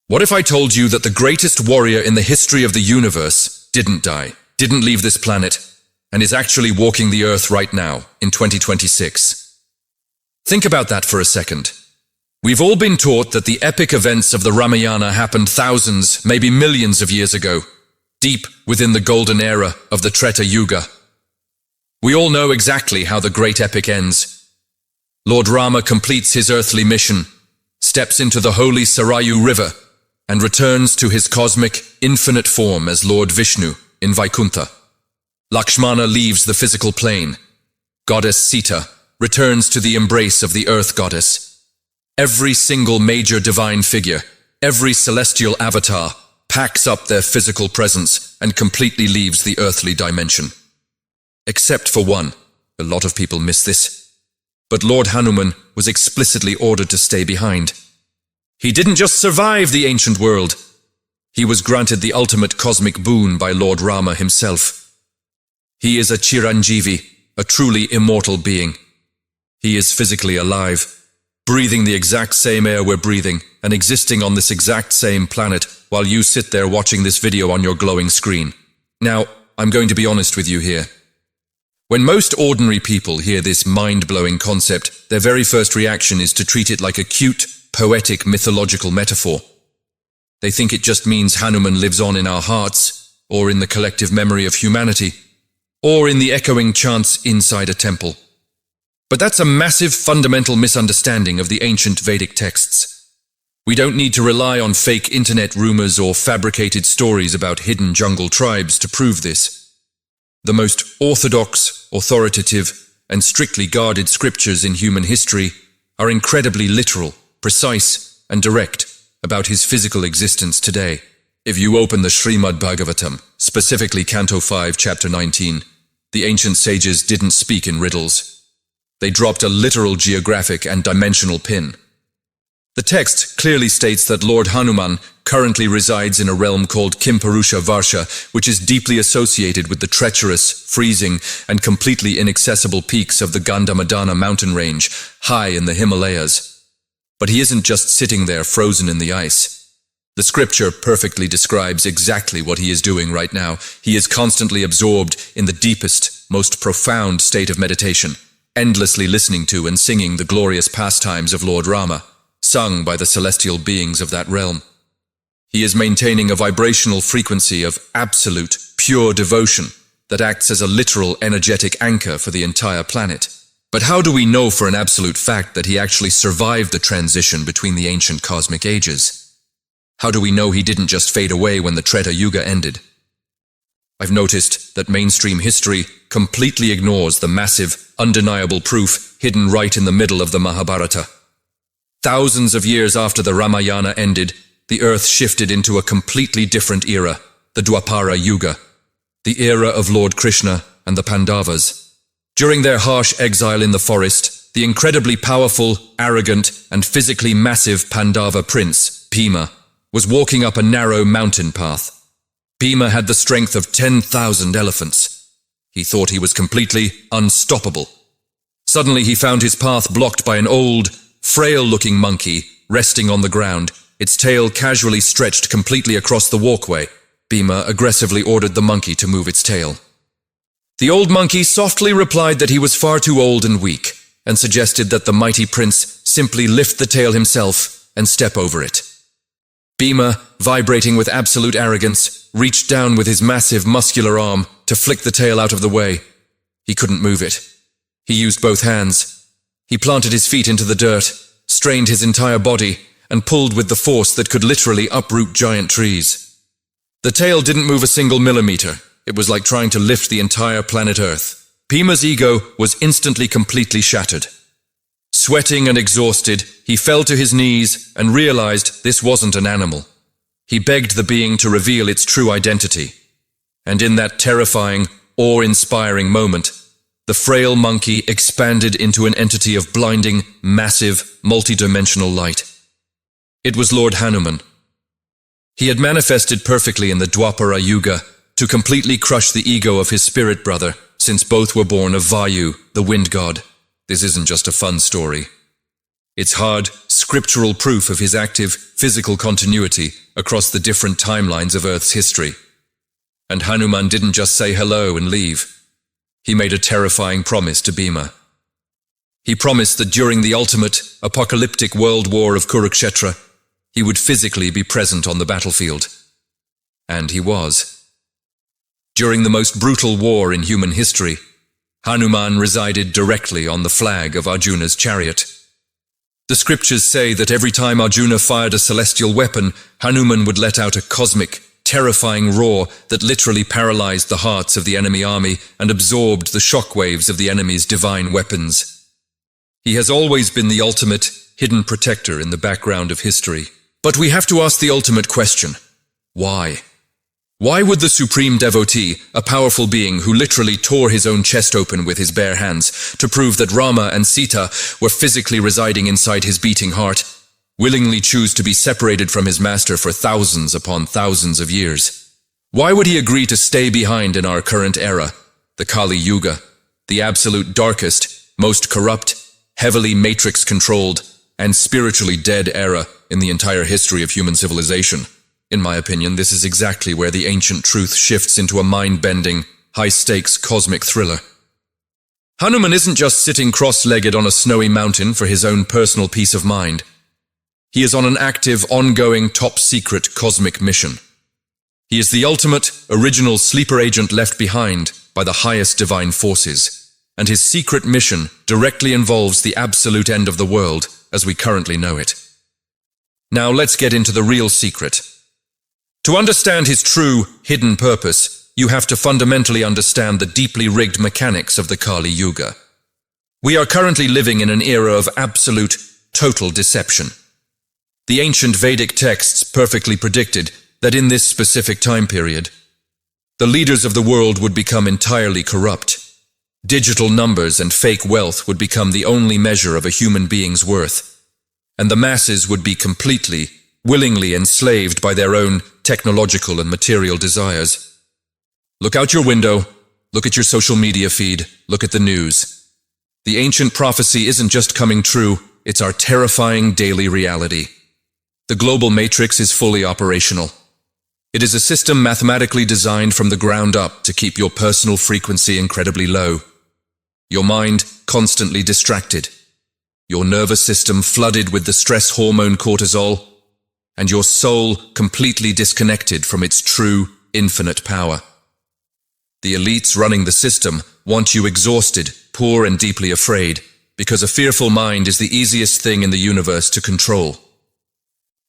What if I told you that the greatest warrior in the history of the universe didn't die, didn't leave this planet, and is actually walking the earth right now, in 2026? Think about that for a second. We've all been taught that the epic events of the Ramayana happened thousands, maybe millions of years ago, deep within the golden era of the Treta Yuga. We all know exactly how the great epic ends. Lord Rama completes his earthly mission, steps into the holy Sarayu River, and returns to his cosmic, infinite form as Lord Vishnu in Vaikuntha. Lakshmana leaves the physical plane. Goddess Sita returns to the embrace of the earth goddess. Every single major divine figure, every celestial avatar, packs up their physical presence and completely leaves the earthly dimension. Except for one. A lot of people miss this. But Lord Hanuman was explicitly ordered to stay behind. He didn't just survive the ancient world. He was granted the ultimate cosmic boon by Lord Rama himself. He is a Chiranjeevi, a truly immortal being. He is physically alive, breathing the exact same air we're breathing, and existing on this exact same planet while you sit there watching this video on your glowing screen. Now, I'm going to be honest with you here. When most ordinary people hear this mind-blowing concept, their very first reaction is to treat it like a cute, poetic, mythological metaphor. They think it just means Hanuman lives on in our hearts, or in the collective memory of humanity, or in the echoing chants inside a temple. But that's a massive fundamental misunderstanding of the ancient Vedic texts. We don't need to rely on fake internet rumors or fabricated stories about hidden jungle tribes to prove this. The most orthodox, authoritative, and strictly guarded scriptures in human history are incredibly literal, precise, and direct about his physical existence today. If you open the Srimad Bhagavatam, specifically Canto 5, Chapter 19, the ancient sages didn't speak in riddles. They dropped a literal geographic and dimensional pin. The text clearly states that Lord Hanuman currently resides in a realm called Kimpurusha Varsha, which is deeply associated with the treacherous, freezing, and completely inaccessible peaks of the Gandhamadana mountain range, high in the Himalayas. But he isn't just sitting there frozen in the ice. The scripture perfectly describes exactly what he is doing right now. He is constantly absorbed in the deepest, most profound state of meditation, endlessly listening to and singing the glorious pastimes of Lord Rama, sung by the celestial beings of that realm. He is maintaining a vibrational frequency of absolute, pure devotion that acts as a literal energetic anchor for the entire planet. But how do we know for an absolute fact that he actually survived the transition between the ancient cosmic ages? How do we know he didn't just fade away when the Treta Yuga ended? I've noticed that mainstream history completely ignores the massive, undeniable proof hidden right in the middle of the Mahabharata. Thousands of years after the Ramayana ended, the earth shifted into a completely different era, the Dwapara Yuga, the era of Lord Krishna and the Pandavas. During their harsh exile in the forest, the incredibly powerful, arrogant, and physically massive Pandava prince, Bhima, was walking up a narrow mountain path. Bhima had the strength of 10,000 elephants. He thought he was completely unstoppable. Suddenly he found his path blocked by an old, frail-looking monkey resting on the ground, its tail casually stretched completely across the walkway. Bhima aggressively ordered the monkey to move its tail. The old monkey softly replied that he was far too old and weak, and suggested that the mighty prince simply lift the tail himself and step over it. Bhima, vibrating with absolute arrogance, reached down with his massive muscular arm to flick the tail out of the way. He couldn't move it. He used both hands. He planted his feet into the dirt, strained his entire body, and pulled with the force that could literally uproot giant trees. The tail didn't move a single millimeter. It was like trying to lift the entire planet Earth. Bhima's ego was instantly completely shattered. Sweating and exhausted, he fell to his knees and realized this wasn't an animal. He begged the being to reveal its true identity. And in that terrifying, awe-inspiring moment, the frail monkey expanded into an entity of blinding, massive, multi-dimensional light. It was Lord Hanuman. He had manifested perfectly in the Dwapara Yuga to completely crush the ego of his spirit brother, since both were born of Vayu, the wind god. This isn't just a fun story. It's hard, scriptural proof of his active, physical continuity across the different timelines of Earth's history. And Hanuman didn't just say hello and leave. He made a terrifying promise to Bhima. He promised that during the ultimate, apocalyptic world war of Kurukshetra, he would physically be present on the battlefield. And he was. During the most brutal war in human history, Hanuman resided directly on the flag of Arjuna's chariot. The scriptures say that every time Arjuna fired a celestial weapon, Hanuman would let out a cosmic, terrifying roar that literally paralyzed the hearts of the enemy army and absorbed the shockwaves of the enemy's divine weapons. He has always been the ultimate, hidden protector in the background of history. But we have to ask the ultimate question. Why? Why would the supreme devotee, a powerful being who literally tore his own chest open with his bare hands to prove that Rama and Sita were physically residing inside his beating heart, willingly choose to be separated from his master for thousands upon thousands of years? Why would he agree to stay behind in our current era, the Kali Yuga, the absolute darkest, most corrupt, heavily matrix-controlled, and spiritually dead era in the entire history of human civilization? In my opinion, this is exactly where the ancient truth shifts into a mind-bending, high-stakes cosmic thriller. Hanuman isn't just sitting cross-legged on a snowy mountain for his own personal peace of mind. He is on an active, ongoing, top-secret cosmic mission. He is the ultimate, original sleeper agent left behind by the highest divine forces, and his secret mission directly involves the absolute end of the world as we currently know it. Now let's get into the real secret. To understand his true, hidden purpose, you have to fundamentally understand the deeply rigged mechanics of the Kali Yuga. We are currently living in an era of absolute, total deception. The ancient Vedic texts perfectly predicted that in this specific time period, the leaders of the world would become entirely corrupt. Digital numbers and fake wealth would become the only measure of a human being's worth, and the masses would be completely, willingly enslaved by their own technological and material desires. Look out your window, look at your social media feed, look at the news. The ancient prophecy isn't just coming true, it's our terrifying daily reality. The global matrix is fully operational. It is a system mathematically designed from the ground up to keep your personal frequency incredibly low. Your mind constantly distracted. Your nervous system flooded with the stress hormone cortisol, and your soul completely disconnected from its true, infinite power. The elites running the system want you exhausted, poor and deeply afraid, because a fearful mind is the easiest thing in the universe to control.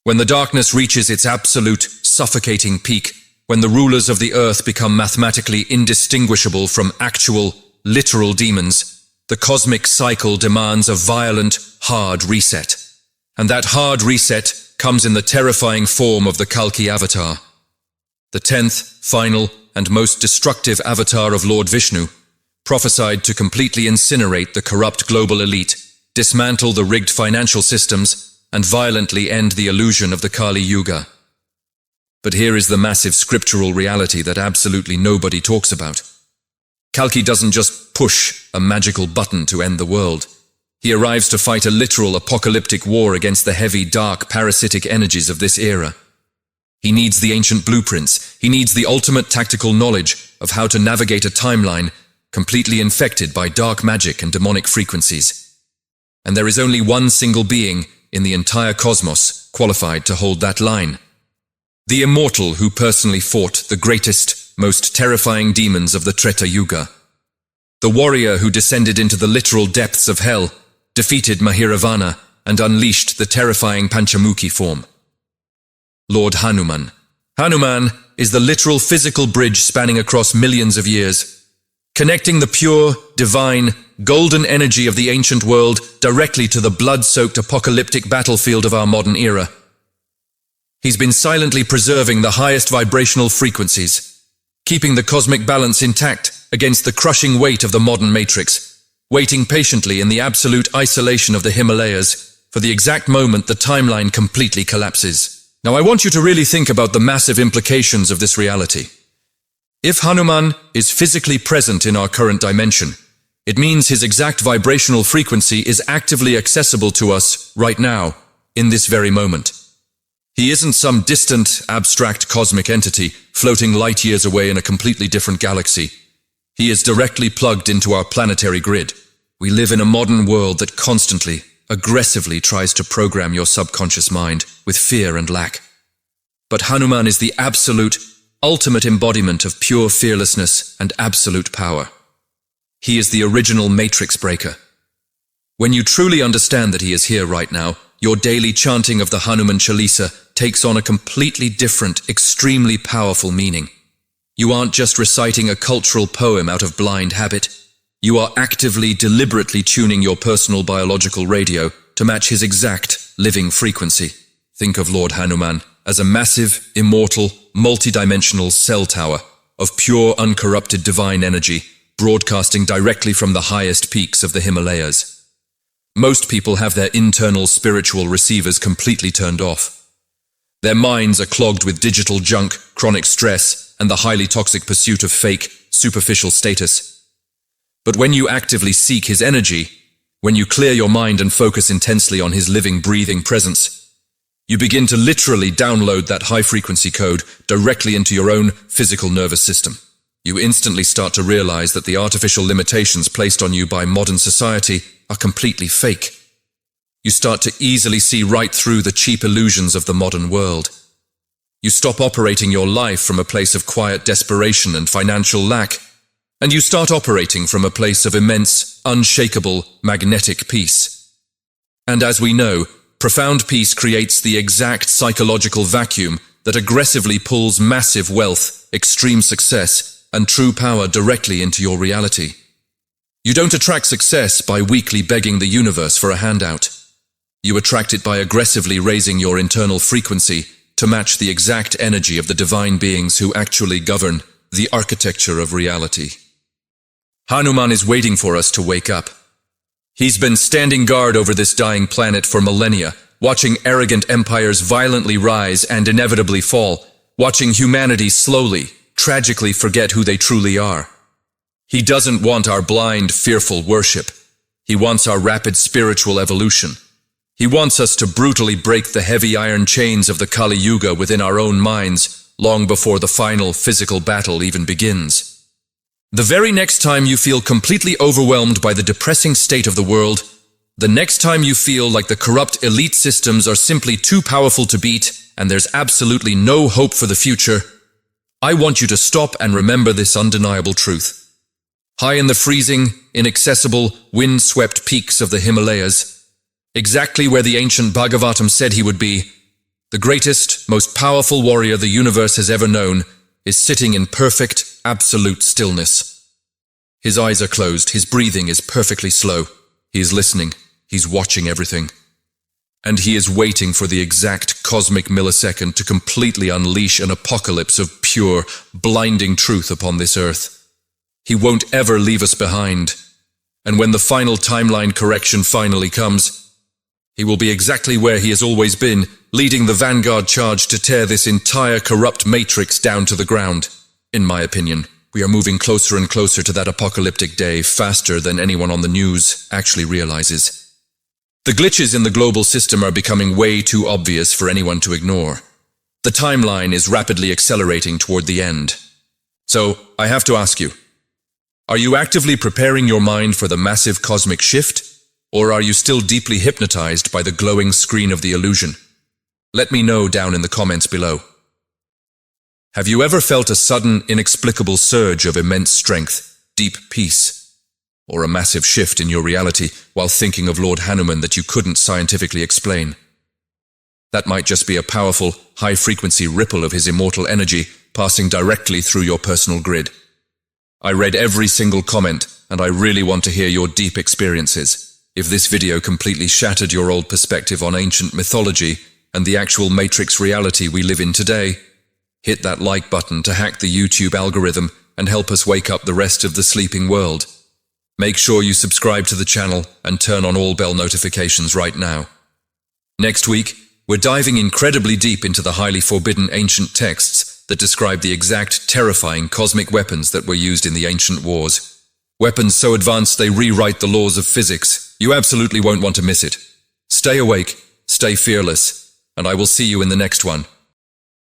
When the darkness reaches its absolute, suffocating peak, when the rulers of the earth become mathematically indistinguishable from actual, literal demons, the cosmic cycle demands a violent, hard reset. And that hard reset comes in the terrifying form of the Kalki Avatar, the 10th, final, and most destructive avatar of Lord Vishnu, prophesied to completely incinerate the corrupt global elite, dismantle the rigged financial systems, and violently end the illusion of the Kali Yuga. But here is the massive scriptural reality that absolutely nobody talks about. Kalki doesn't just push a magical button to end the world. He arrives to fight a literal apocalyptic war against the heavy, dark, parasitic energies of this era. He needs the ancient blueprints. He needs the ultimate tactical knowledge of how to navigate a timeline completely infected by dark magic and demonic frequencies. And there is only one single being in the entire cosmos qualified to hold that line. The immortal who personally fought the greatest, most terrifying demons of the Treta Yuga. The warrior who descended into the literal depths of hell, defeated Mahiravana, and unleashed the terrifying Panchamukhi form. Lord Hanuman. Hanuman is the literal physical bridge spanning across millions of years, connecting the pure, divine, golden energy of the ancient world directly to the blood-soaked apocalyptic battlefield of our modern era. He's been silently preserving the highest vibrational frequencies, keeping the cosmic balance intact against the crushing weight of the modern matrix, waiting patiently in the absolute isolation of the Himalayas for the exact moment the timeline completely collapses. Now I want you to really think about the massive implications of this reality. If Hanuman is physically present in our current dimension, It means his exact vibrational frequency is actively accessible to us right now, in this very moment. He isn't some distant, abstract cosmic entity floating light years away in a completely different galaxy. He is directly plugged into our planetary grid. We live in a modern world that constantly, aggressively tries to program your subconscious mind with fear and lack. But Hanuman is the absolute, ultimate embodiment of pure fearlessness and absolute power. He is the original matrix breaker. When you truly understand that he is here right now, your daily chanting of the Hanuman Chalisa takes on a completely different, extremely powerful meaning. You aren't just reciting a cultural poem out of blind habit. You are actively, deliberately tuning your personal biological radio to match his exact, living frequency. Think of Lord Hanuman as a massive, immortal, multidimensional cell tower of pure, uncorrupted divine energy, broadcasting directly from the highest peaks of the Himalayas. Most people have their internal spiritual receivers completely turned off. Their minds are clogged with digital junk, chronic stress, and the highly toxic pursuit of fake, superficial status. But when you actively seek his energy, when you clear your mind and focus intensely on his living, breathing presence, you begin to literally download that high-frequency code directly into your own physical nervous system. You instantly start to realize that the artificial limitations placed on you by modern society are completely fake. You start to easily see right through the cheap illusions of the modern world. You stop operating your life from a place of quiet desperation and financial lack, and you start operating from a place of immense, unshakable, magnetic peace. And as we know, profound peace creates the exact psychological vacuum that aggressively pulls massive wealth, extreme success, and true power directly into your reality. You don't attract success by weakly begging the universe for a handout. You attract it by aggressively raising your internal frequency to match the exact energy of the divine beings who actually govern the architecture of reality. Hanuman is waiting for us to wake up. He's been standing guard over this dying planet for millennia, watching arrogant empires violently rise and inevitably fall, watching humanity slowly, tragically forget who they truly are. He doesn't want our blind, fearful worship. He wants our rapid spiritual evolution. He wants us to brutally break the heavy iron chains of the Kali Yuga within our own minds, long before the final physical battle even begins. The very next time you feel completely overwhelmed by the depressing state of the world, the next time you feel like the corrupt elite systems are simply too powerful to beat and there's absolutely no hope for the future, I want you to stop and remember this undeniable truth. High in the freezing, inaccessible, wind-swept peaks of the Himalayas, exactly where the ancient Bhagavatam said he would be, the greatest, most powerful warrior the universe has ever known is sitting in perfect, absolute stillness. His eyes are closed, his breathing is perfectly slow. He is listening, he's watching everything. And he is waiting for the exact cosmic millisecond to completely unleash an apocalypse of pure, blinding truth upon this earth. He won't ever leave us behind. And when the final timeline correction finally comes, he will be exactly where he has always been, leading the vanguard charge to tear this entire corrupt matrix down to the ground. In my opinion, we are moving closer and closer to that apocalyptic day, faster than anyone on the news actually realizes. The glitches in the global system are becoming way too obvious for anyone to ignore. The timeline is rapidly accelerating toward the end. So, I have to ask you, are you actively preparing your mind for the massive cosmic shift, or are you still deeply hypnotized by the glowing screen of the illusion? Let me know down in the comments below. Have you ever felt a sudden, inexplicable surge of immense strength, deep peace, or a massive shift in your reality while thinking of Lord Hanuman that you couldn't scientifically explain? That might just be a powerful, high-frequency ripple of his immortal energy passing directly through your personal grid. I read every single comment, and I really want to hear your deep experiences. If this video completely shattered your old perspective on ancient mythology and the actual matrix reality we live in today, hit that like button to hack the YouTube algorithm and help us wake up the rest of the sleeping world. Make sure you subscribe to the channel and turn on all bell notifications right now. Next week, we're diving incredibly deep into the highly forbidden ancient texts that describe the exact terrifying cosmic weapons that were used in the ancient wars. Weapons so advanced they rewrite the laws of physics. You absolutely won't want to miss it. Stay awake, stay fearless, and I will see you in the next one.